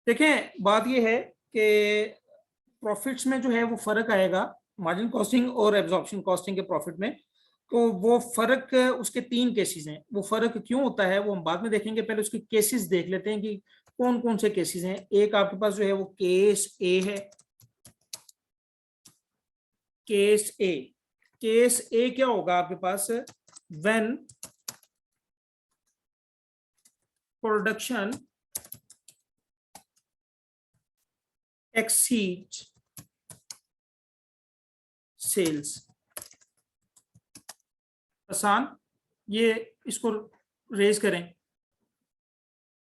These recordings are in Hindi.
देखें, बात ये है कि प्रॉफिट्स में जो है वो फर्क आएगा मार्जिन कॉस्टिंग और एब्जॉर्प्शन कॉस्टिंग के प्रॉफिट में। तो वो फर्क, उसके तीन केसेस हैं। वो फर्क क्यों होता है वो हम बाद में देखेंगे, पहले उसके केसेस देख लेते हैं कि कौन कौन से केसेस हैं। एक आपके पास जो है वो केस ए है। केस ए, केस ए क्या होगा आपके पास? When production exceed sales. आसान, ये इसको रेज करें।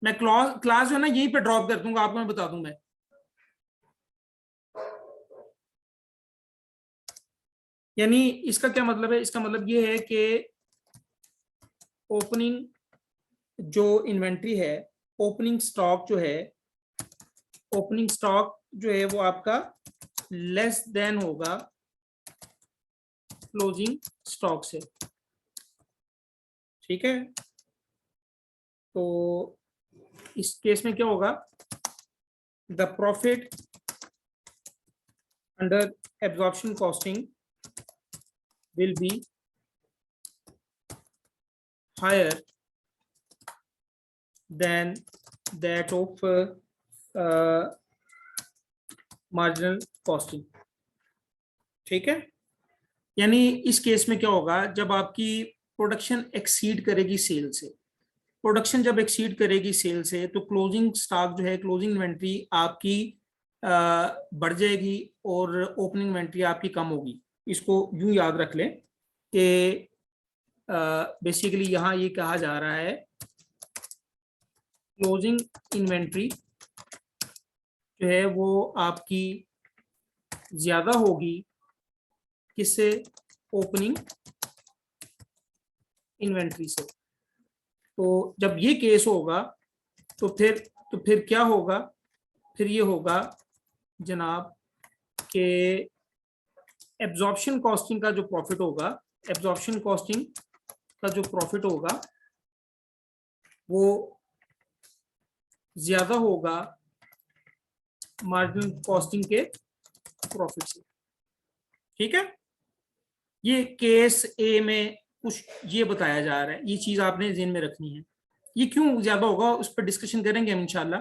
मैं क्लास जो है ना यहीं पे ड्रॉप कर दूंगा, आपको मैं बता दूं। मैं यानी इसका क्या मतलब है? इसका मतलब ये है कि ओपनिंग जो इन्वेंट्री है, ओपनिंग स्टॉक जो है, ओपनिंग स्टॉक जो है वो आपका लेस देन होगा क्लोजिंग स्टॉक से। ठीक है, तो इस केस में क्या होगा? The profit under absorption costing will be higher than that of marginal costing. ठीक है, यानी इस केस में क्या होगा? जब आपकी प्रोडक्शन एक्सीड करेगी सेल से, प्रोडक्शन जब एक्सीड करेगी सेल से, तो क्लोजिंग स्टॉक जो है, क्लोजिंग इन्वेंट्री आपकी बढ़ जाएगी और ओपनिंग इन्वेंट्री आपकी कम होगी। इसको यूं याद रख लें कि बेसिकली यहाँ ये कहा जा रहा है क्लोजिंग इन्वेंट्री जो है वो आपकी ज्यादा होगी किससे? ओपनिंग इन्वेंट्री से। तो जब ये केस होगा तो फिर क्या होगा? फिर ये होगा जनाब कि एब्जॉर्प्शन कॉस्टिंग का जो प्रॉफिट होगा, एब्जॉर्प्शन कॉस्टिंग का जो प्रॉफिट होगा वो ज्यादा होगा मार्जिनल कॉस्टिंग के प्रॉफिट से। ठीक है, ये केस ए में कुछ ये बताया जा रहा है, ये चीज आपने ध्यान में रखनी है। ये क्यों ज्यादा होगा उस पर डिस्कशन करेंगे हम इंशाल्लाह।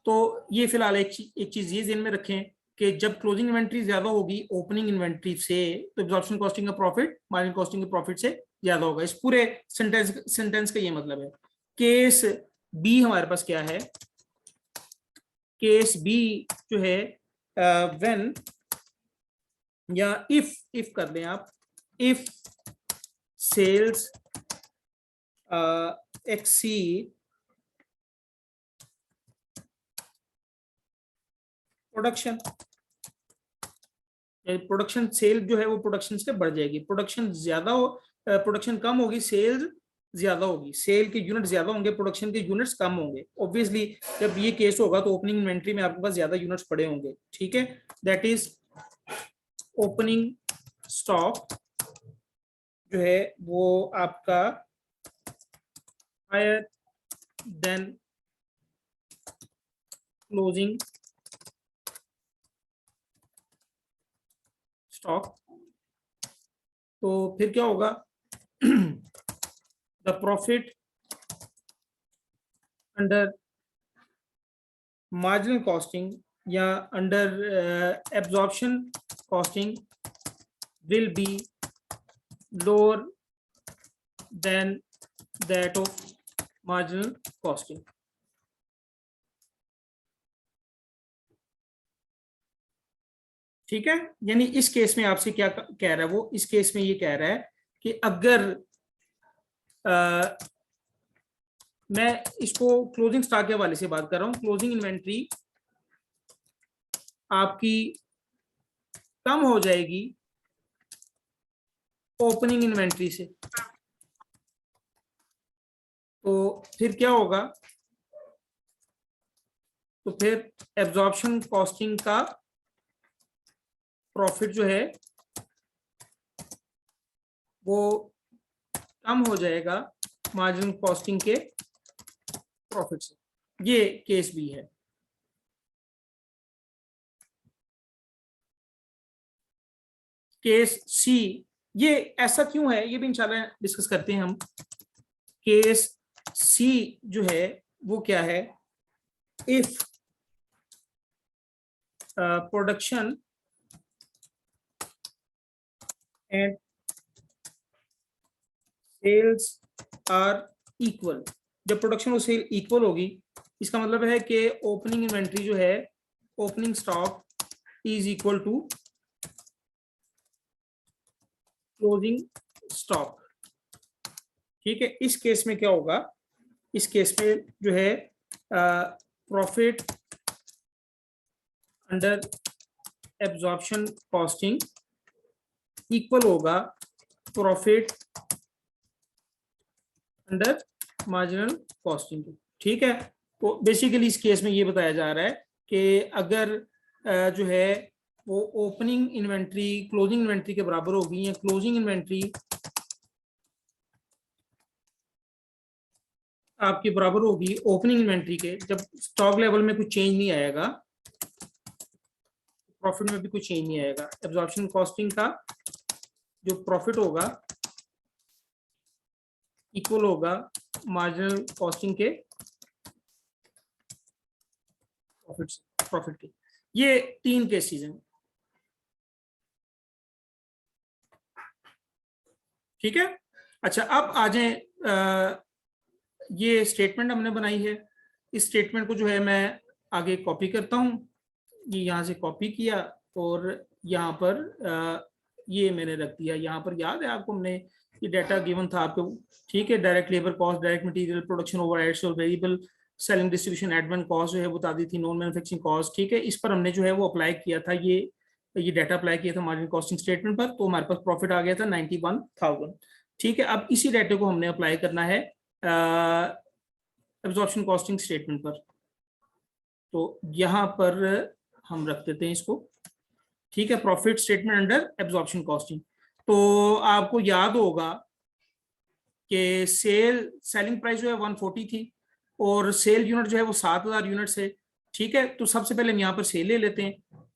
तो ये फिलहाल एक चीज ये ध्यान में रखें कि जब क्लोजिंग इन्वेंट्री ज्यादा होगी ओपनिंग इन्वेंट्री से, तो एब्जॉर्प्शन कॉस्टिंग का प्रॉफिट मार्जिन कॉस्टिंग के प्रॉफिट से ज्यादा होगा। इस पूरे सेंटेंस का ये मतलब है। केस बी हमारे पास क्या है? केस बी जो है व्हेन, या इफ कर लें आप, if sales exceed production. Production sale जो है वो प्रोडक्शन से बढ़ जाएगी। प्रोडक्शन ज्यादा हो, प्रोडक्शन कम होगी, सेल्स ज्यादा होगी। सेल के यूनिट ज्यादा होंगे, प्रोडक्शन के यूनिट्स कम होंगे। ऑब्वियसली जब ये केस होगा तो ओपनिंग इन्वेंट्री में आपके पास ज्यादा यूनिट्स पड़े होंगे। ठीक है, दैट इज ओपनिंग स्टॉक जो है वो आपका हायर देन क्लोजिंग स्टॉक। तो फिर क्या होगा? The profit under marginal costing या under absorption costing will be lower than that of marginal costing. ठीक है, यानी इस केस में आपसे क्या कह रहा है वो? इस केस में ये कह रहा है कि अगर मैं इसको क्लोजिंग स्टॉक के हवाले से बात कर रहा हूं, क्लोजिंग इन्वेंट्री आपकी कम हो जाएगी ओपनिंग इन्वेंट्री से, तो फिर क्या होगा? तो फिर एब्जॉर्प्शन कॉस्टिंग का प्रॉफिट जो है वो कम हो जाएगा मार्जिनल कॉस्टिंग के प्रॉफिट से। ये केस भी है। केस सी, ये ऐसा क्यों है ये भी इंशाल्लाह डिस्कस करते हैं हम। केस सी जो है वो क्या है, if production and sales are equal, जब प्रोडक्शन और सेल इक्वल होगी, इसका मतलब है कि ओपनिंग इन्वेंट्री जो है, opening stock is equal to closing stock. ठीक है, इस केस में क्या होगा, इस केस में जो है profit under absorption costing equal होगा प्रॉफिट अंडर मार्जिनल कॉस्टिंग। ठीक है, तो बेसिकली इस केस में ये बताया जा रहा है कि अगर जो है वो ओपनिंग इन्वेंट्री क्लोजिंग इन्वेंट्री के बराबर होगी, या क्लोजिंग इन्वेंट्री आपके बराबर होगी ओपनिंग इन्वेंट्री के, जब स्टॉक लेवल में कुछ चेंज नहीं आएगा, प्रॉफिट में भी कुछ चेंज नहीं आएगा। एब्जॉर्प्शन कॉस्टिंग का जो प्रॉफिट होगा इक्वल होगा मार्जिनल कॉस्टिंग के प्रॉफिट के। ये 3 केसेस हैं। ठीक है, अच्छा अब आ जाए, ये स्टेटमेंट हमने बनाई है, इस स्टेटमेंट को जो है मैं आगे कॉपी करता हूं, ये यहां से कॉपी किया और यहाँ पर ये मैंने रख दिया। यहाँ पर याद है आपको, हमने ये डाटा गिवन था आपको। ठीक है, direct labour cost, direct material, production overheads और variable selling distribution admin cost जो है बता दी थी, नॉन मैन्युफैक्चरिंग कॉस्ट। ठीक है, इस पर हमने जो है वो अप्लाई किया था, ये डाटा अप्लाई किया था मार्जिन कॉस्टिंग स्टेटमेंट पर, तो हमारे पास प्रॉफिट आ गया था 91,000। ठीक है, अब इसी डाटे को हमने अप्लाई करना है एब्जॉर्प्शन कॉस्टिंग स्टेटमेंट पर, तो यहाँ पर हम रख देते हैं इसको। ठीक है, profit statement under absorption costing. तो आपको याद होगा कि सेलिंग प्राइस जो है 140 थी और सेल यूनिट जो है वो 7,000 यूनिट्स है। ठीक है, तो सबसे पहले हम यहाँ पर सेल ले लेते हैं।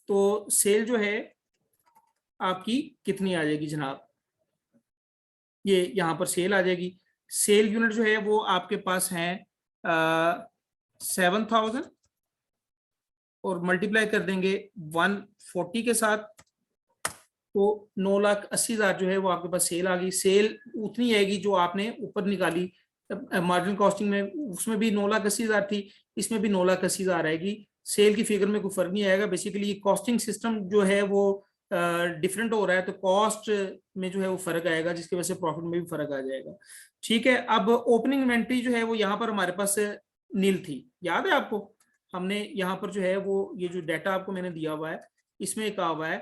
तो सेल जो है आपकी कितनी आ जाएगी जनाब, ये यहाँ पर सेल आ जाएगी। सेल यूनिट जो है वो आपके पास है 7,000 और मल्टीप्लाई कर देंगे 140 के साथ, तो 9,80,000 जो है वो आपके पास सेल आ गई। सेल उतनी आएगी जो आपने ऊपर निकाली मार्जिन कॉस्टिंग में, उसमें भी 9,80,000 थी, इसमें भी 9,80,000 आएगी। सेल की फिगर में कोई फर्क नहीं आएगा। बेसिकली कॉस्टिंग सिस्टम जो है वो डिफरेंट हो रहा है, तो कॉस्ट में जो है वो फर्क आएगा, जिसकी वजह से प्रॉफिट में भी फर्क आ जाएगा। ठीक है, अब ओपनिंग इन्वेंट्री जो है वो यहाँ पर हमारे पास नील थी, याद है आपको। हमने यहाँ पर जो है वो ये जो डाटा आपको मैंने दिया हुआ है, इसमें कहा हुआ है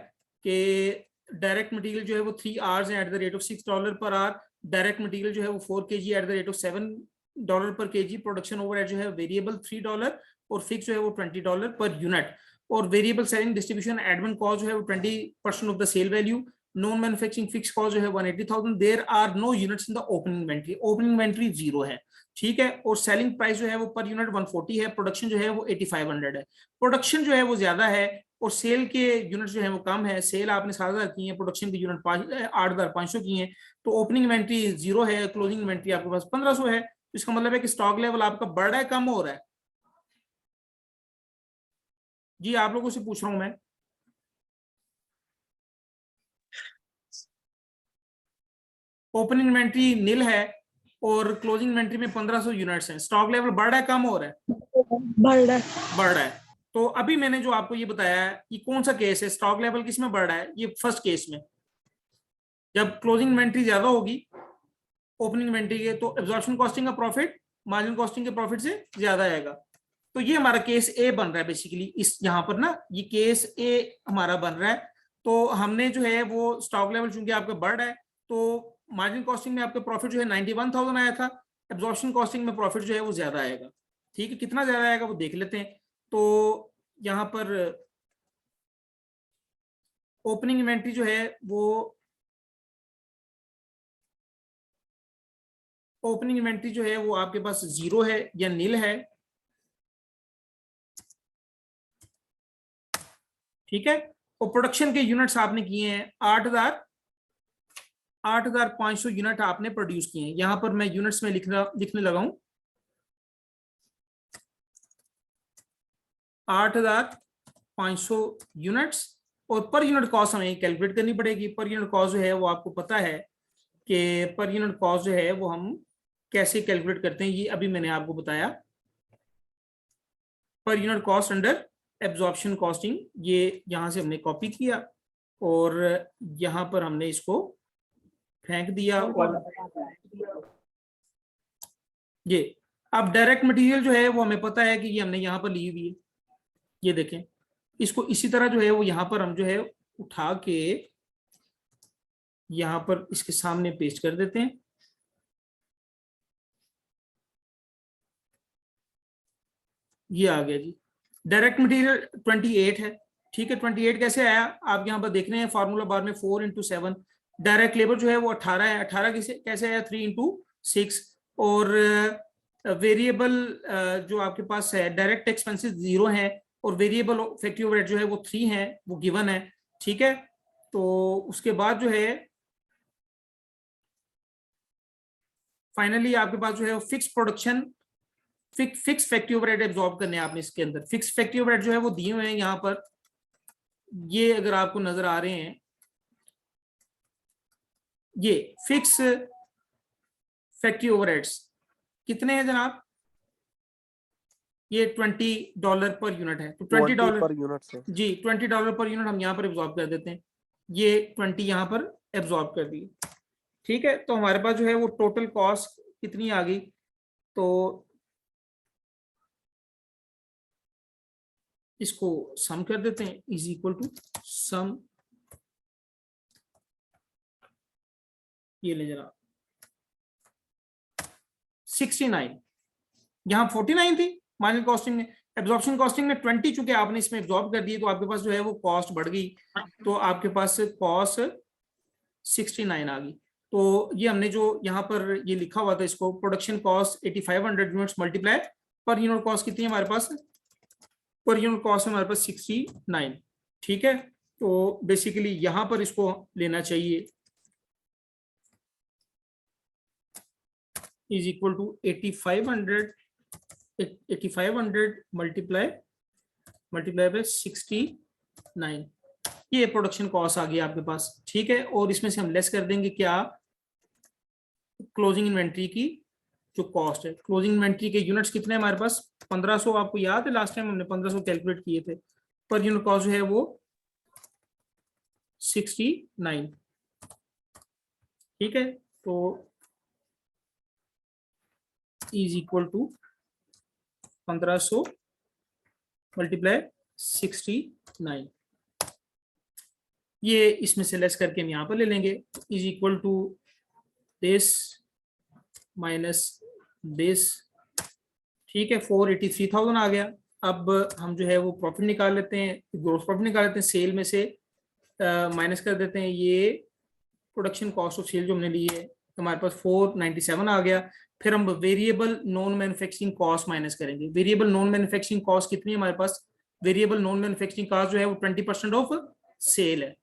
कि डायरेक्ट मटेरियल जो है वो 3 hours at the rate of $6 per hour, direct material जो है वो 4 kg at the rate of $7 पर kg, प्रोडक्शन ओवरहेड जो है वेरिएबल $3 और फिक्स जो है वो $20 पर यूनिट, और variable selling distribution admin cost जो है वो 20% of the sale value, non manufacturing fix cost जो है 180,000। There are no units in the opening inventory, opening inventory 0 है। ठीक है, और सेलिंग प्राइस जो है वो पर यूनिट 140 है, प्रोडक्शन जो है वो 8500 है। प्रोडक्शन जो है वो ज्यादा है और सेल के यूनिट जो है वो कम है। सेल आपने 7,000 की है, प्रोडक्शन के यूनिट 8,500 की है, तो ओपनिंग इन्वेंट्री 0 है, क्लोजिंग इन्वेंट्री आपके पास 1,500 है। तो इसका मतलब है कि स्टॉक लेवल आपका बढ़ रहा है, कम हो रहा है। जी आप लोगों से पूछ रहा हूं मैं, ओपनिंग इन्वेंट्री नील है और क्लोजिंग इन्वेंट्री में 1,500 यूनिट्स हैं, स्टॉक लेवल बढ़ रहा है, कम हो रहा है? बढ़ रहा है। तो अभी मैंने जो आपको ये बताया है, ये कौन सा केस है, स्टॉक लेवल किस में बढ़ रहा है? ये फर्स्ट केस में, जब क्लोजिंग इन्वेंट्री ज्यादा होगी ओपनिंग इन्वेंट्री के, तो एब्जॉर्प्शन कॉस्टिंग का प्रॉफिट मार्जिन कॉस्टिंग के प्रॉफिट से ज्यादा आएगा। तो ये हमारा केस ए बन रहा है बेसिकली, इस यहाँ पर ना ये केस ए हमारा बन रहा है। तो हमने जो है वो स्टॉक लेवल चूंकि आपका बढ़ रहा है, तो मार्जिन कॉस्टिंग में आपका प्रॉफिट जो है 91,000 आया था, एब्जॉर्प्शन कॉस्टिंग में प्रॉफिट जो है वो ज्यादा आएगा। ठीक है, कितना ज्यादा आएगा वो देख लेते हैं। तो यहाँ पर ओपनिंग इन्वेंट्री जो है वो, ओपनिंग इन्वेंट्री जो है वो आपके पास 0 है या नील है। ठीक है, और प्रोडक्शन के यूनिट्स आपने किए हैं 8,500 यूनिट आपने प्रोड्यूस किए हैं। यहां पर मैं यूनिट्स में लिखने लगा हूं 8,500 यूनिट्स, और पर यूनिट कॉस्ट हमें कैलकुलेट करनी पड़ेगी। पर यूनिट कॉस्ट जो है वो आपको पता है कि पर यूनिट कॉस्ट जो है वो हम कैसे कैलकुलेट करते हैं, ये अभी मैंने आपको बताया। पर unit cost under absorption costing, ये यहां से हमने कॉपी किया और यहां पर हमने इसको फेंक दिया। और ये अब डायरेक्ट मटेरियल जो है वो हमें पता है कि ये हमने यहाँ पर ली हुई है, ये देखें। इसको इसी तरह जो है वो यहाँ पर हम जो है उठा के यहाँ पर इसके सामने पेस्ट कर देते हैं। ये आ गया जी। डायरेक्ट मटेरियल 28 है, ठीक है। 28 कैसे आया, आप यहाँ पर देख रहे हैं फार्मूला बार में 4 × 7। डायरेक्ट लेबर जो है वो 18 है, 18 कैसे आया 3 × 6। और वेरिएबल जो आपके पास है डायरेक्ट एक्सपेंसेस 0 है, और वेरिएबल फैक्ट्री ओवरहेड जो है वो 3 है, वो गिवन है, ठीक है। तो उसके बाद जो है फाइनली आपके पास जो है fix production fix factory overhead absorb करने हैं आपने इसके अंदर। फिक्स फैक्ट्री ओवरहेड जो है वो दिए हुए हैं यहाँ पर, ये अगर आपको नजर आ रहे हैं, ये फिक्स फैक्ट्री ओवरहेड्स कितने हैं जनाब, ये $20 पर यूनिट है। तो $20 पर यूनिट से जी, $20 पर यूनिट हम यहाँ पर एब्जॉर्ब कर देते हैं। ये 20 यहाँ पर एब्जॉर्ब कर दिए, ठीक है। तो हमारे पास जो है वो टोटल कॉस्ट कितनी आ गई, तो इसको सम कर देते हैं, इज इक्वल टू सम, ये ले जरा 69, यहां 49 थी मार्जिनल कॉस्टिंग में। एब्जॉर्प्शन कॉस्टिंग में 20 चुके आपने इसमें एब्जॉर्ब कर दिए, तो आपके पास जो है वो कॉस्ट बढ़ गई, तो आपके पास कॉस्ट 69 आ गई। तो ये हमने जो यहाँ पर ये लिखा हुआ था, इसको production cost 8500 units multiply per unit cost कितनी है हमारे पास, पर यूनिट कॉस्ट हमारे पास 69, ठीक है। तो बेसिकली यहां पर इसको लेना चाहिए is equal to 8500 multiply by 69, ये प्रोडक्शन कॉस्ट आ गई आपके पास, ठीक है। और इसमें से हम लेस कर देंगे क्या, क्लोजिंग इन्वेंट्री की जो कॉस्ट है। क्लोजिंग इन्वेंट्री के यूनिट्स कितने हमारे पास 1500, आपको याद है लास्ट टाइम हमने 1500 कैलकुलेट किए थे। पर यूनिट कॉस्ट जो है वो 69, ठीक है। तो इज इक्वल टू 1500 मल्टीप्लाई 69, ये इसमें से लेस करके हम यहाँ पर ले लेंगे, is equal to this minus this, ठीक है। 483,000 आ गया। अब हम जो है वो प्रॉफिट निकाल लेते हैं, ग्रोस प्रॉफिट निकाल लेते हैं, सेल में से माइनस कर देते हैं ये प्रोडक्शन कॉस्ट ऑफ सेल जो हमने ली है, हमारे पास 497 आ गया। फिर हम variable non manufacturing cost minus करेंगे। वेरिएबल नॉन मैन्युफैक्चरिंग कॉस्ट कितनी है हमारे पास, वेरिएबल नॉन मैन्युफैक्चरिंग कॉस्ट जो है वो 20% ऑफ सेल है।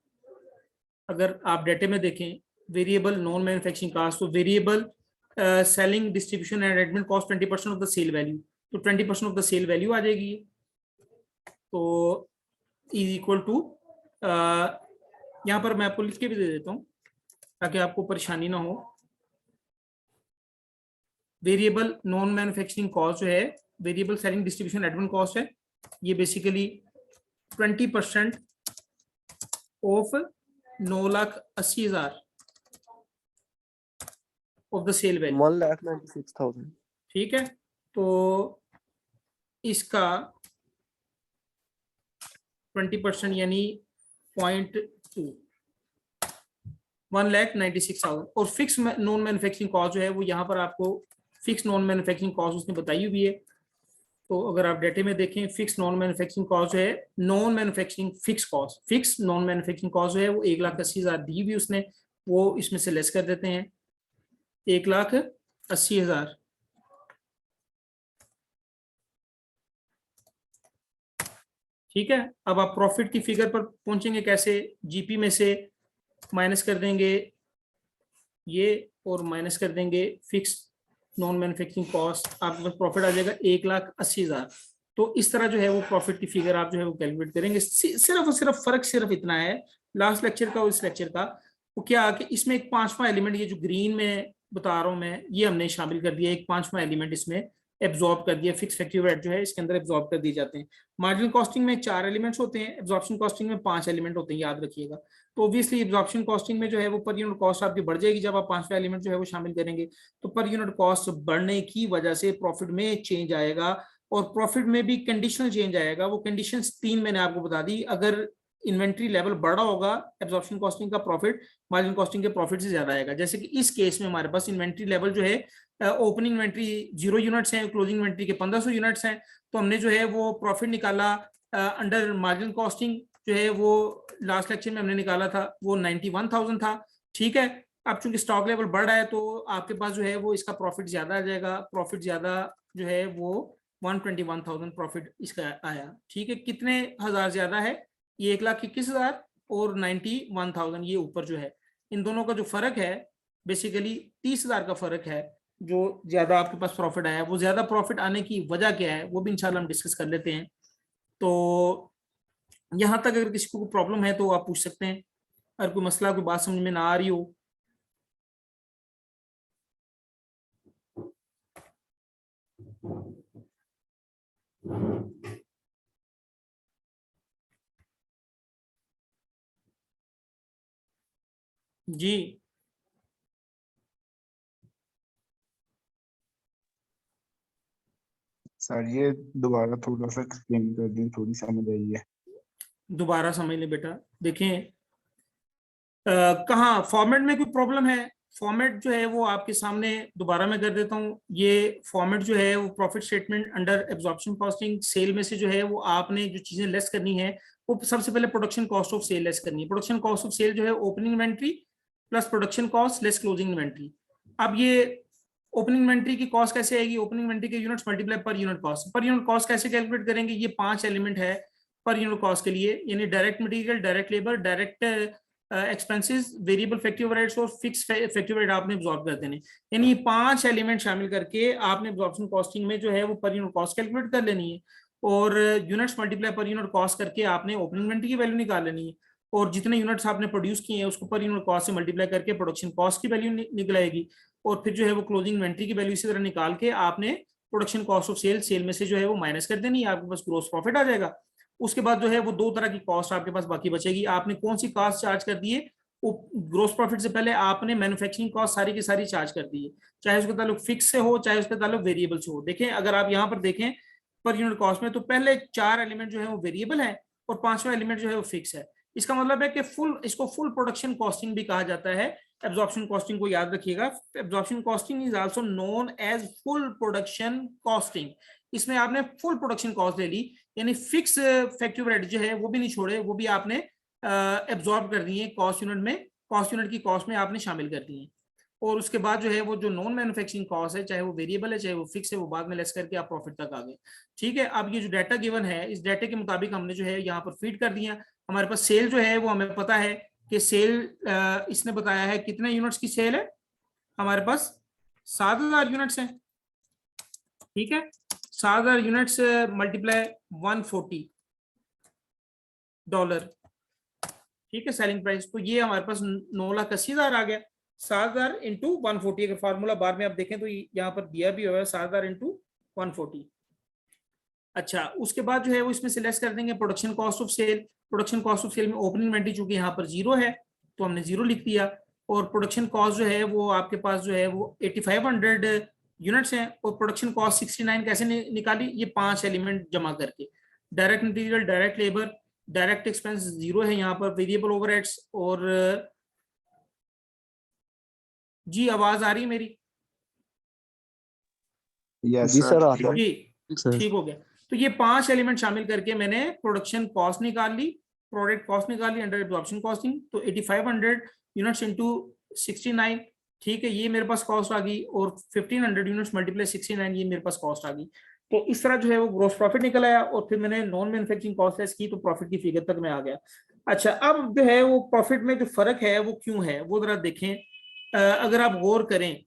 अगर आप डेटे में देखें वेरिएबल नॉन मैन्युफैक्चरिंग कॉस्ट, तो variable selling distribution and admin cost 20% of the sale value, तो 20% ऑफ द सेल वैल्यू आ जाएगी। तो इज इक्वल टू, यहाँ पर मैं आपको लिख के भी दे देता हूँ ताकि आपको परेशानी ना हो। वेरिएबल नॉन मैन्युफैक्चरिंग कॉस्ट जो है, variable selling distribution admin cost है, ये basically 20% of 9,80,000 of the sale value, 1,96,000, ठीक है। तो इसका 20% यानी 0.2, 1,96,000। और फिक्स नॉन मैन्युफैक्चरिंग कॉस्ट जो है वो यहाँ पर आपको फिक्स नॉन मैन्युफैक्चरिंग कॉस्ट उसने बताई हुई है। तो अगर आप डेटे में देखें फिक्स नॉन मैन्युफैक्चरिंग कॉस्ट जो है, non manufacturing fix cost, fix non manufacturing cost जो है वो 1,80,000 दी हुई उसने, वो इसमें से लेस कर देते हैं 1,80,000, ठीक है, अब आप प्रॉफिट की फिगर पर पहुंचेंगे कैसे, जीपी में से माइनस कर देंगे ये और माइनस कर देंगे फिक्स नॉन मैन्युफैक्चरिंग कॉस्ट, आपके पास प्रॉफिट आ जाएगा 1,80,000। तो इस तरह जो है वो प्रॉफिट की फिगर आप जो है वो कैलकुलेट करेंगे। सिर्फ और सिर्फ फर्क सिर्फ इतना है लास्ट लेक्चर का और इस लेक्चर का, वो क्या कि इसमें एक पांचवा एलिमेंट, ये जो ग्रीन में बता रहा हूं मैं, ये हमने शामिल कर दिया, एक पांचवा एलिमेंट इसमें एब्जॉर्ब कर दिया, फिक्स फैक्टरी ओवरहेड जो है इसके अंदर एब्जॉर्ब कर दिए जाते हैं। मार्जिनल कॉस्टिंग में 4 एलिमेंट्स होते हैं, एब्जॉर्प्शन कॉस्टिंग में 5 एलिमेंट होते हैं, याद रखिएगा। तो ऑब्वियसली एब्जॉर्प्शन कॉस्टिंग में जो है वो पर यूनिट कॉस्ट आपकी बढ़ जाएगी जब आप पांचवा एलिमेंट जो है वो शामिल करेंगे। तो पर यूनिट कॉस्ट बढ़ने की वजह से प्रॉफिट में चेंज आएगा, और प्रॉफिट में भी कंडीशनल चेंज आएगा। वो कंडीशंस 3 मैंने आपको बता दी। अगर इन्वेंट्री लेवल बढ़ा होगा, एब्जॉर्प्शन कॉस्टिंग का प्रॉफिट मार्जिन कॉस्टिंग के प्रॉफिट से ज्यादा आएगा। जैसे कि इस केस में हमारे पास इन्वेंट्री लेवल जो है, ओपनिंग इन्वेंट्री 0 यूनिट्स हैं, क्लोजिंग इन्वेंट्री के 1500 यूनिट्स हैं, तो हमने जो है वो प्रॉफिट निकाला अंडर मार्जिन कॉस्टिंग, जो है वो लास्ट लेक्चर में हमने निकाला था, वो 91,000 था। ठीक है, अब चूंकि स्टॉक लेवल बढ़ रहा है तो आपके पास जो है वो इसका प्रॉफिट ज्यादा आ जाएगा, प्रॉफिट ज्यादा जो है वो 121,000 प्रॉफिट इसका आया। ठीक है, कितने हजार ज्यादा है, ये 1,21,000 और 91,000, ये ऊपर जो है इन दोनों का जो फर्क है बेसिकली 30,000 का फर्क है। जो ज्यादा आपके पास प्रॉफिट आया, वो ज्यादा प्रॉफिट आने की वजह क्या है वो भी इंशाल्लाह हम डिस्कस कर लेते हैं। तो यहां तक अगर किसी को प्रॉब्लम है तो आप पूछ सकते हैं, अगर कोई मसला कोई बात समझ में ना आ रही हो। जी सर ये दोबारा थोड़ा सा एक्सप्लेन कर दें, थोड़ी समझ आई है। दोबारा समझ लें बेटा। देखें कहाँ फॉर्मेट में कोई प्रॉब्लम है, फॉर्मेट जो है वो आपके सामने दोबारा मैं कर देता हूँ। ये फॉर्मेट जो है वो profit statement under absorption costing sale में से जो है वो आपने जो चीजें लेस करनी है वो सबसे पहले production cost of sale less करनी है। प्रोडक्शन कॉस्ट ऑफ सेल जो है opening inventory plus production cost less closing inventory. अब ये ओपनिंग इन्वेंट्री की कॉस्ट कैसे आएगी, ओपनिंग इन्वेंट्री के units multiply per unit cost. Per unit cost कैसे कैलकुलेट करेंगे, ये 5 एलिमेंट है पर यूनिट कॉस्ट के लिए, यानी direct material, direct labour, direct expenses, variable factory overheads और फिक्स फैक्टरी ओवरहेड आपने अब्सॉर्ब कर देने। यानी ये 5 एलिमेंट शामिल करके आपने अब्सॉर्प्शन कॉस्टिंग में जो है वो पर यूनिट कॉस्ट कैलकुलेट कर लेनी है, और units multiply per unit cost करके आपने ओपनिंग इन्वेंट्री की वैल्यू निकाल लेनी है, और जितने यूनिट्स आपने प्रोड्यूस किए हैं उसको पर यूनिट कॉस्ट से मल्टीप्लाई करके प्रोडक्शन कॉस्ट की वैल्यू निकल आएगी, और फिर जो है वो क्लोजिंग इन्वेंट्री की वैल्यू इसी तरह निकाल के आपने production cost of sale, sale में से जो है वो माइनस कर देनी है, आपके पास ग्रोस प्रॉफिट आ जाएगा। उसके बाद जो है वो 2 तरह की कॉस्ट आपके पास बाकी बचेगी। आपने कौन सी कॉस्ट चार्ज कर दी है, ग्रोस प्रॉफिट से पहले आपने मैन्युफैक्चरिंग कॉस्ट सारी की सारी चार्ज कर दी है, चाहे उसका ताल्लुक फिक्स से हो चाहे उसका ताल्लुक वेरिएबल से हो। देखें अगर आप यहाँ पर देखें पर यूनिट कॉस्ट में, तो पहले 4 एलिमेंट जो है वो वेरिएबल है और 5वां एलिमेंट जो है वो फिक्स है। इसका मतलब है कि इसको फुल प्रोडक्शन कॉस्टिंग भी कहा जाता है। एब्जॉर्प्शन कॉस्टिंग को याद रखिएगा, absorption costing is also known as full production costing. इसमें आपने फुल प्रोडक्शन कॉस्ट ले ली, यानी फिक्स फैक्टरी ओवरहेड जो है वो भी नहीं छोड़े, वो भी आपने एब्जॉर्ब कर दिए कॉस्ट यूनिट में, कॉस्ट यूनिट की कॉस्ट में आपने शामिल कर दिए। और उसके बाद जो है वो जो नॉन मैन्युफैक्चरिंग कॉस्ट है, चाहे वो वेरिएबल है चाहे वो फिक्स है, वो बाद में लेस करके आप प्रॉफिट तक आ गए। ठीक है, अब ये जो डाटा गिवन है इस डाटा के मुताबिक हमने जो है यहाँ पर फीड कर दिया। हमारे पास सेल जो है वो हमें पता है कि सेल इसने बताया है कितने यूनिट्स की सेल है, हमारे पास 7,000 यूनिट्स हैं। ठीक है, 7,000 यूनिट्स मल्टीप्लाई $140, ठीक है सेलिंग प्राइस, तो ये हमारे पास 9,80,000 आ गया। 7,000 इंटू 140, अगर फार्मूला बार में आप देखें तो यहाँ पर दिया भी हुआ है 7,000 इंटू 140। अच्छा, उसके बाद जो है वो इसमें से लेस कर देंगे production cost of sale. Production cost of sale में ओपनिंग इन्वेंटरी चूंकि यहाँ पर 0 है तो हमने 0 लिख दिया, और प्रोडक्शन कॉस्ट जो है वो आपके पास जो है वो 8,500 यूनिट्स हैं, और प्रोडक्शन कॉस्ट 69 कैसे निकाली, ये 5 एलिमेंट जमा करके। Direct material, direct labour, direct expense 0 है यहाँ पर, वेरिएबल ओवरहेड्स, और जी आवाज आ रही है मेरी? यस जी सर, सर। आता है जी सर। ठीक हो गया। तो ये 5 एलिमेंट शामिल करके मैंने प्रोडक्शन कॉस्ट निकाल ली, प्रोडक्ट कॉस्ट निकाल ली अंडर एब्जॉर्प्शन कॉस्टिंग। तो 8,500 यूनिट्स इंटू 69, ठीक है, ये मेरे पास कॉस्ट आ गई, और 1,500 यूनिट्स मल्टीप्लाई 69, ये मेरे पास कॉस्ट आ गई। तो इस तरह जो है वो ग्रॉस प्रॉफिट निकल आया, और फिर मैंने नॉन मैन्युफैक्चरिंग कॉस्ट लेस की तो प्रॉफिट की फिगर तक मैं आ गया। अच्छा, अब जो है वो प्रॉफिट में जो फर्क है वो क्यों है, वो जरा देखें। अगर आप गौर करें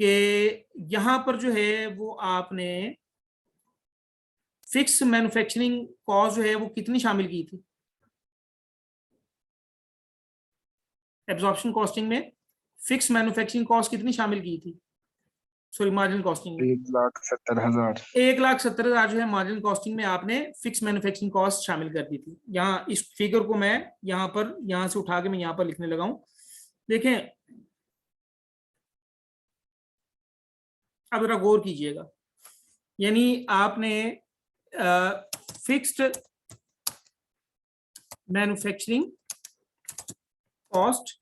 कि यहां पर जो है वो आपने फिक्स मैन्युफैक्चरिंग कॉस्ट जो है वो कितनी शामिल की थी एब्जॉर्प्शन कॉस्टिंग में, फिक्स मैन्युफैक्चरिंग कॉस्ट कितनी शामिल की थी, सॉरी मार्जिनल कॉस्टिंग में? 1,70,000। 1,70,000 जो है मार्जिनल कॉस्टिंग में आपने फिक्स मैन्युफैक्चरिंग कॉस्ट शामिल कर दी थी। यहाँ इस फिगर को मैं यहाँ पर, यहाँ से उठा के मैं यहाँ पर लिखने लगा हूं। देखें, अब जरा गौर कीजिएगा, यानी आपने fixed manufacturing cost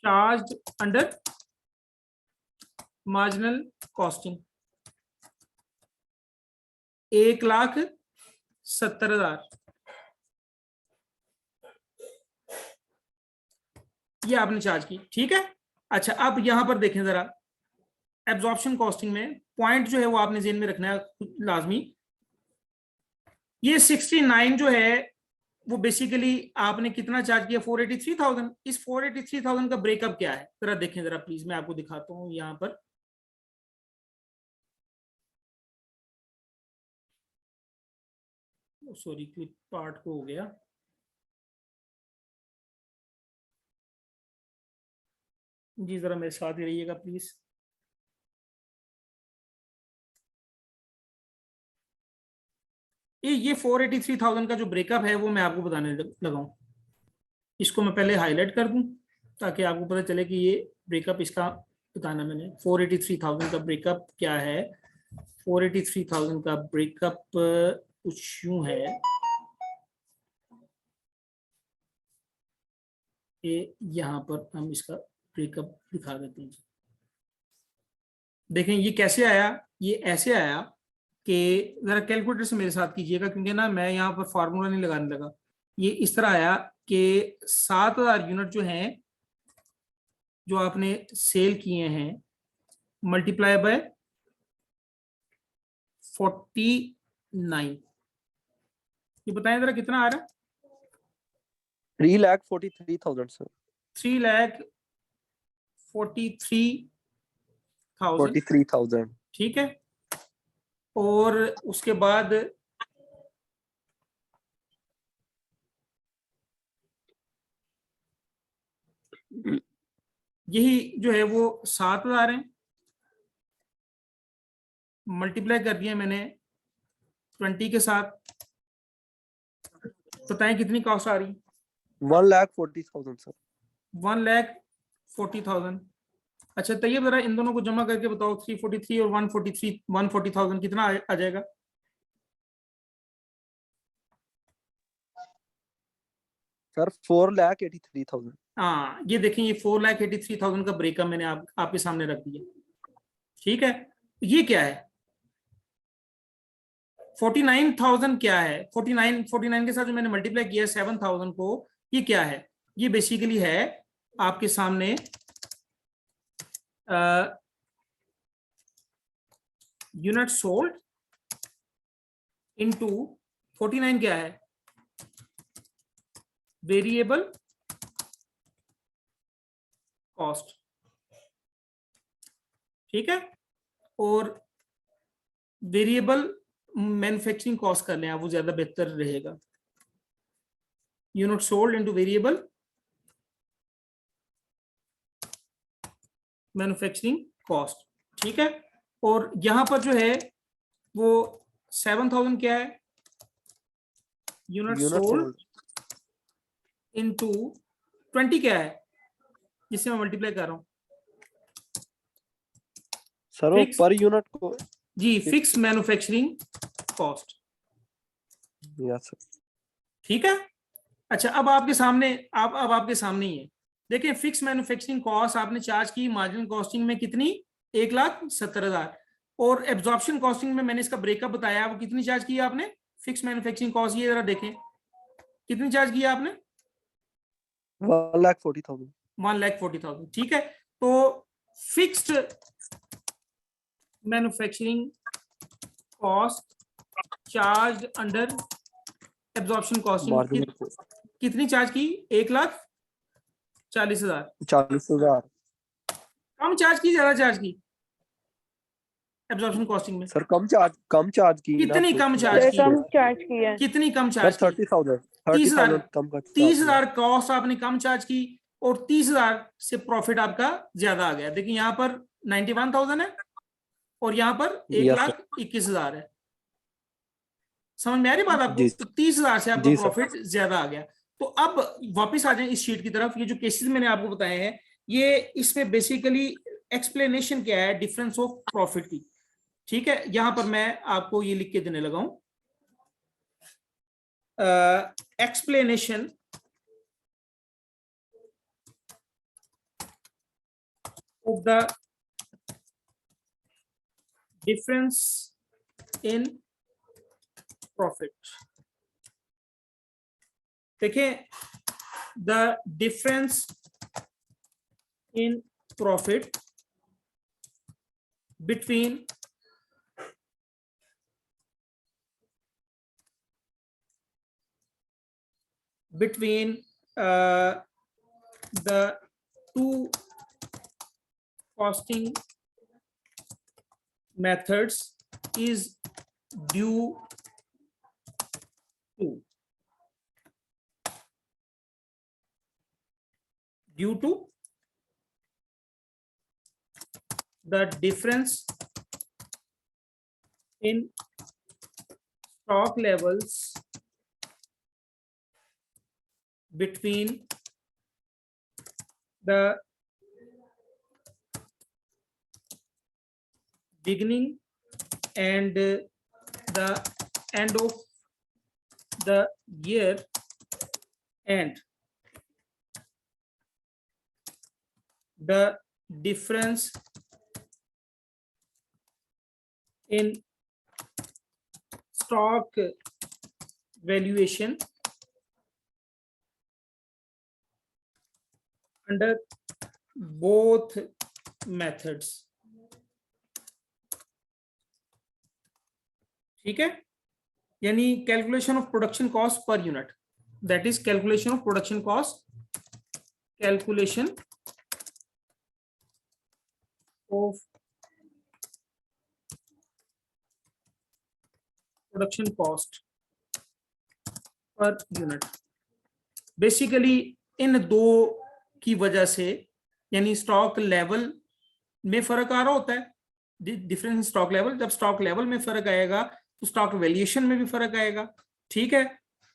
charged under marginal costing 1,70,000 ये आपने चार्ज की, ठीक है। अच्छा, अब यहां पर देखें जरा, एब्जॉर्प्शन कॉस्टिंग में पॉइंट जो है वो आपने जेन में रखना है लाजमी। ये 69 जो है वो बेसिकली आपने कितना चार्ज किया, 483,000। इस 483,000 का ब्रेकअप क्या है जरा देखें, जरा प्लीज मैं आपको दिखाता हूं यहां पर। सॉरी, क्लिक पार्ट को हो गया। जी जरा मेरे साथ ही रहिएगा प्लीज। ये 483,000 का जो ब्रेकअप है वो मैं आपको बताने लगा हूं। इसको मैं पहले हाईलाइट कर दूं ताकि आपको पता चले कि ये ब्रेकअप इसका बताना मैंने। 483,000 का ब्रेकअप क्या है? 483,000 का ब्रेकअप कुछ यूं है कि यहाँ पर हम इसका ब्रेकअप दिखा देते हैं। देखें ये कैसे आया, ये ऐसे आया कि जरा कैलकुलेटर से मेरे साथ कीजिएगा, क्योंकि ना मैं यहाँ पर फार्मूला नहीं लगाने लगा। ये इस तरह आया कि 7,000 यूनिट जो हैं जो आपने सेल किए हैं मल्टीप्लाई बाय 49, ये बताएं जरा कितना आ रहा है? 3,43,000 सर। 3,43,000, ठीक है। और उसके बाद यही जो है वो 7,000 है, मल्टीप्लाई कर दिया मैंने 20 के साथ। बताएं कितनी कॉस्ट आ रही? 1,40,000 सर। 1,40,000। अच्छा तैयब जरा इन दोनों को जमा करके बताओ, 343 और 140,000 कितना आ जाएगा? सर 4,83,000। हाँ ये देखें, ये 4,83,000 का ब्रेकअप मैंने आपके सामने रख दिया, ठीक है। ये क्या है? 49,000 क्या है? 49 के साथ जो मैंने मल्टीप्लाई किया 7,000 को, ये क्या है? ये बेसिकली है आपके सामने यूनिट सोल्ड इनटू 49 क्या है? वेरिएबल कॉस्ट, ठीक है। और वेरिएबल मैन्युफैक्चरिंग कॉस्ट कर लें आप, वो ज्यादा बेहतर रहेगा। Unit sold into variable manufacturing cost, ठीक है। और यहां पर जो है वो 7,000 क्या है? यूनिट सोल्ड इनटू 20 क्या है जिससे मैं मल्टीप्लाई कर रहा हूं? सर वो पर यूनिट को जी fix manufacturing cost, yes sir. ठीक है। अच्छा अब आपके सामने, अब आपके सामने ही है, देखिए फिक्स मैन्युफैक्चरिंग कॉस्ट आपने चार्ज की मार्जिनल कॉस्टिंग में कितनी? 1,70,000। और एब्जॉर्प्शन कॉस्टिंग में मैंने इसका ब्रेकअप बताया, वो कितनी चार्ज की आपने? फिक्स मैन्युफैक्चरिंग कॉस्ट ये जरा देखें कितनी चार्ज की आपने? 1,40,000। 1,40,000, ठीक है। तो fixed manufacturing cost charge under absorption costing marginal कितनी चार्ज की? 1,40,000। 40,000 कम चार्ज की, ज्यादा चार्ज की एब्जॉर्प्शन कॉस्टिंग में? सर, कम चार्ज की ना, कितनी तो कम इसलिए- चार्ज सर की? कम चार्ज किया है। कितनी कम सर चार्ज की? 30,000 30,000 कम का charge 30,000 कॉस्ट आपने कम चार्ज की और 30,000 से प्रॉफिट आपका ज्यादा आ गया। देखिए यहाँ पर 91,000 है और यहाँ पर Yes, sir. 1,21,000 है। समझ में आ रही बात आपको? जी, तो 30,000 से आपका जी, सर। प्रॉफिट ज्यादा आ गया। तो अब वापस आ जाए इस शीट की तरफ। ये जो केसेस मैंने आपको बताए हैं, ये इसमें बेसिकली एक्सप्लेनेशन क्या है डिफरेंस ऑफ प्रॉफिट की। ठीक है, यहां पर मैं आपको ये लिख के देने लगा हूं, explanation of the difference in profit। देखिए, the difference in profit between the two costing methods is due to the difference in stock levels between the beginning and the end of the year and the difference in stock valuation under both methods। ठीक है, यानी calculation of production cost per unit, that is calculation of production cost, calculation of production cost per unit. Basically इन दो की वजह से, यानी स्टॉक लेवल में फर्क आ रहा होता है, डिफरेंस स्टॉक लेवल। जब स्टॉक लेवल में फर्क आएगा तो स्टॉक वैल्यूएशन में भी फर्क आएगा। ठीक है,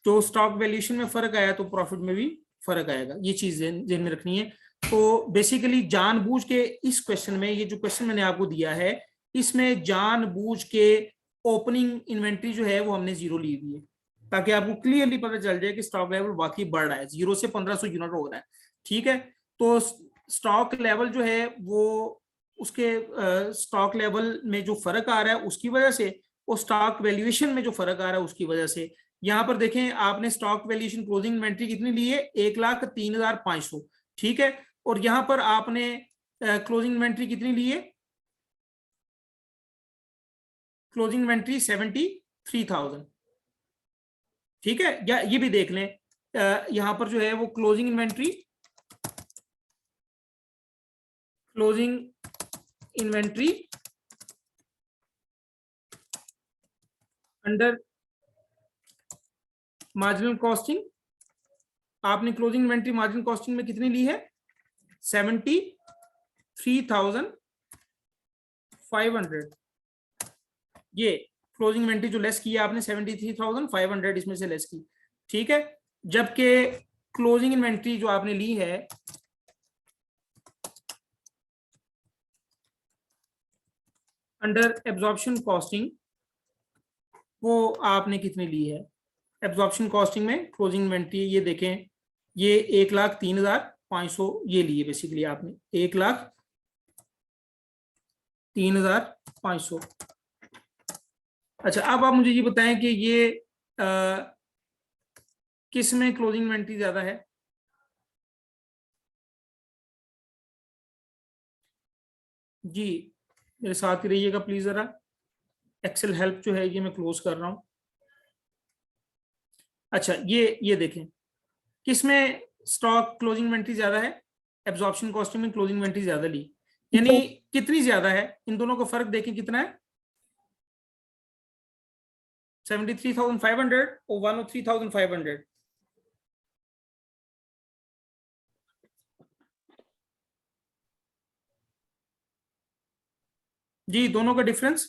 तो स्टॉक वैल्यूएशन में फर्क आया तो प्रॉफिट में भी फर्क आएगा। ये चीज ध्यान में रखनी है। तो बेसिकली जानबूझ के इस क्वेश्चन में, ये जो क्वेश्चन मैंने आपको दिया है, इसमें जानबूझ के ओपनिंग इन्वेंट्री जो है वो हमने 0 ली हुई है, ताकि आपको क्लियरली पता चल जाए कि स्टॉक लेवल वाकई बढ़ रहा है, 0 से 1500 यूनिट हो रहा है। ठीक है, तो स्टॉक लेवल जो है वो उसके स्टॉक लेवल में जो फर्क आ रहा है उसकी वजह से, और स्टॉक वैल्यूएशन में जो फर्क आ रहा है उसकी वजह से। यहां पर देखें, आपने स्टॉक वैल्यूएशन क्लोजिंग इन्वेंट्री कितनी ली है? 1,03,500। ठीक है, और यहां पर आपने क्लोजिंग इन्वेंट्री कितनी ली है? Closing inventory 73,000। ठीक है, या ये भी देख लें, यहां पर जो है वो closing inventory under marginal costing, आपने क्लोजिंग इन्वेंट्री मार्जिनल कॉस्टिंग में कितनी ली है? 73,500। ये क्लोजिंग इन्वेंट्री जो लेस की है आपने 73,500 इसमें से लेस की। ठीक है, जबकि क्लोजिंग इन्वेंट्री जो आपने ली है अंडर एब्जॉर्प्शन कॉस्टिंग, वो आपने कितनी ली है? एब्जॉर्प्शन कॉस्टिंग में क्लोजिंग इन्वेंट्री ये देखें, ये 1,03,500 ये लिए बेसिकली आपने, 1,03,500। अच्छा, अब आप मुझे ये बताएं कि ये किस में क्लोजिंग इन्वेंट्री ज्यादा है? जी मेरे साथ ही रहिएगा प्लीज जरा। एक्सेल हेल्प जो है ये मैं क्लोज कर रहा हूं। अच्छा ये देखें, किसमें स्टॉक क्लोजिंग इन्वेंट्री ज्यादा है? एब्जॉर्प्शन कॉस्टिंग में क्लोजिंग इन्वेंट्री ज्यादा ली, यानी कितनी ज्यादा है? इन दोनों का फर्क देखें कितना है, 73,500 और 103,500। जी दोनों का डिफरेंस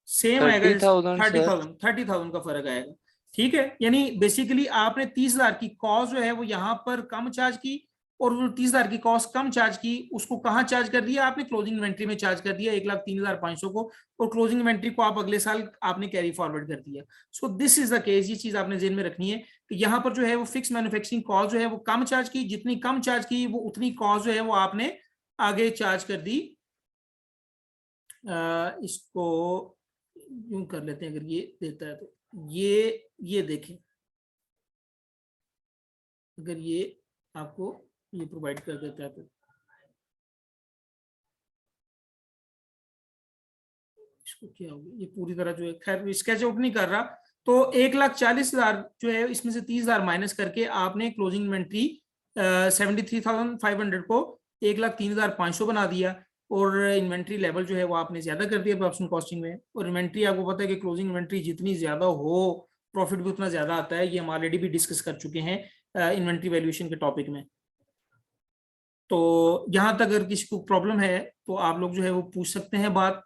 सेम आएगा, 30,000 सर। 30,000 का फर्क आएगा। ठीक है, यानी बेसिकली आपने 30,000 की कॉस्ट जो है वो यहाँ पर कम चार्ज की, और वो 30,000 की कॉस्ट कम चार्ज की उसको कहाँ चार्ज कर दिया आपने? क्लोजिंग इन्वेंट्री में चार्ज कर दिया 1,03,500 को, और क्लोजिंग इन्वेंट्री को आप अगले साल आपने कैरी फॉरवर्ड कर दिया। So this is the case, ये चीज आपने जेन में रखनी है कि यहाँ पर जो है वो फिक्स मैन्युफैक्चरिंग कॉस्ट जो है वो कम चार्ज की, जितनी कम चार्ज की वो उतनी कॉस्ट जो है वो आपने आगे चार्ज कर दी। इसको यूं कर लेते हैं, अगर ये देता है तो ये देखें, अगर ये आपको ये प्रोवाइड कर देता है तो इसको क्या होगा, ये पूरी तरह जो है, खैर स्केच आउट नहीं कर रहा। तो 1,40,000 जो है इसमें से 30,000 माइनस करके आपने क्लोजिंग इन्वेंट्री 73,500 को 1,03,500 बना दिया, और इन्वेंट्री लेवल जो है वो आपने ज्यादा कर दिया प्रोडक्शन कॉस्टिंग में। और इन्वेंट्री आपको पता है कि क्लोजिंग इन्वेंट्री जितनी ज्यादा हो प्रॉफिट भी उतना ज्यादा आता है, ये हम ऑलरेडी भी डिस्कस कर चुके हैं इन्वेंट्री वैल्यूएशन के टॉपिक में। तो यहाँ तक अगर किसी को प्रॉब्लम है तो आप लोग जो है वो पूछ सकते हैं बात।